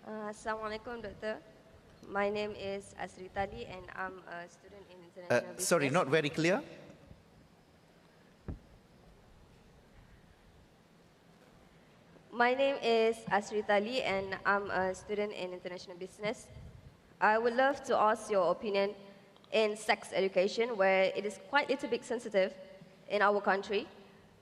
Assalamualaikum, Doctor. My name is Asrita Ali, and I'm a student in international business. Sorry, not very clear. My name is Asrita Ali, and I'm a student in international business. I would love to ask your opinion in sex education, where it is quite a little bit sensitive in our country,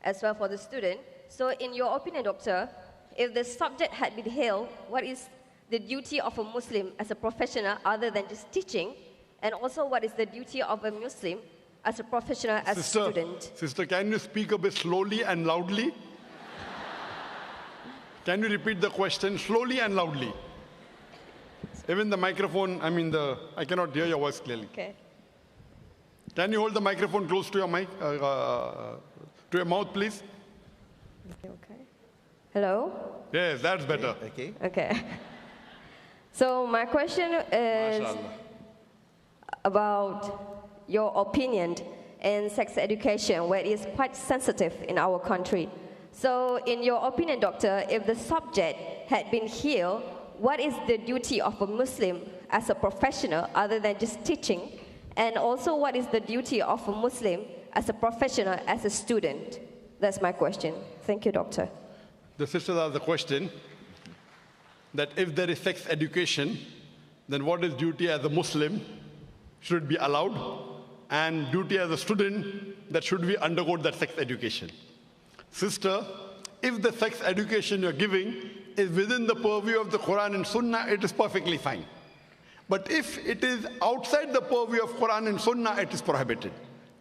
as well for the student. So in your opinion, Doctor, if the subject had been hailed, what is the duty of a Muslim as a professional other than just teaching? And also, what is the duty of a Muslim as a professional, as a student? Sister, can you speak a bit slowly and loudly? Can you repeat the question slowly and loudly? Even the microphone, I cannot hear your voice clearly. Okay. Can you hold the microphone close to your mic, to your mouth, please? Okay. Hello? Yes, that's better. Okay. Okay. So my question is about your opinion in sex education, where it is quite sensitive in our country. So in your opinion, Doctor, if the subject had been healed, what is the duty of a Muslim as a professional other than just teaching? And also, what is the duty of a Muslim as a professional, as a student? That's my question. Thank you, Doctor. The sisters asked the question that if there is sex education, then what is duty as a Muslim? Should it be allowed? And duty as a student, that should we undergo that sex education? Sister, if the sex education you're giving is within the purview of the Quran and Sunnah, it is perfectly fine. But if it is outside the purview of Quran and Sunnah, it is prohibited.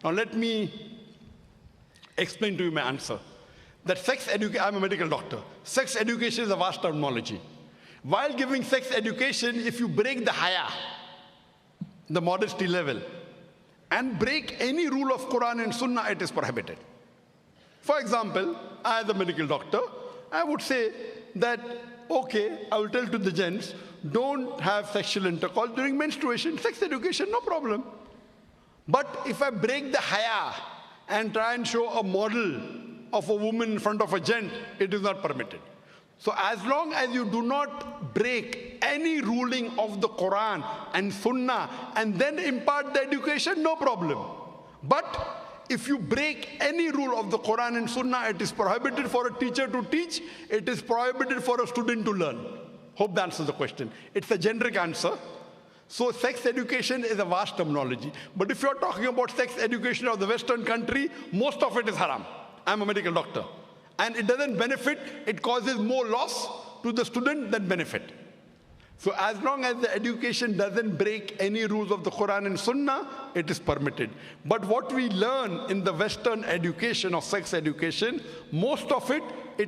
Now let me explain to you my answer. That sex education, I'm a medical doctor. Sex education is a vast terminology. While giving sex education, if you break the haya, the modesty level, and break any rule of Quran and Sunnah, it is prohibited. For example, as a medical doctor, I would say that, okay, I will tell to the gents, don't have sexual intercourse during menstruation. Sex education, no problem. But if I break the haya and try and show a model of a woman in front of a gent, it is not permitted. So as long as you do not break any ruling of the Quran and Sunnah and then impart the education, no problem. But if you break any rule of the Quran and Sunnah, it is prohibited for a teacher to teach, it is prohibited for a student to learn. Hope that answers the question. It's a generic answer. So sex education is a vast terminology. But if you're talking about sex education of the Western country, most of it is haram. I'm a medical doctor. And it doesn't benefit, it causes more loss to the student than benefit. So as long as the education doesn't break any rules of the Quran and Sunnah, it is permitted. But what we learn in the Western education of sex education, most of it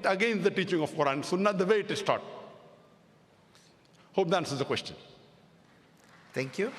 against the teaching of Quran and Sunnah, the way it is taught. Hope that answers the question. Thank you.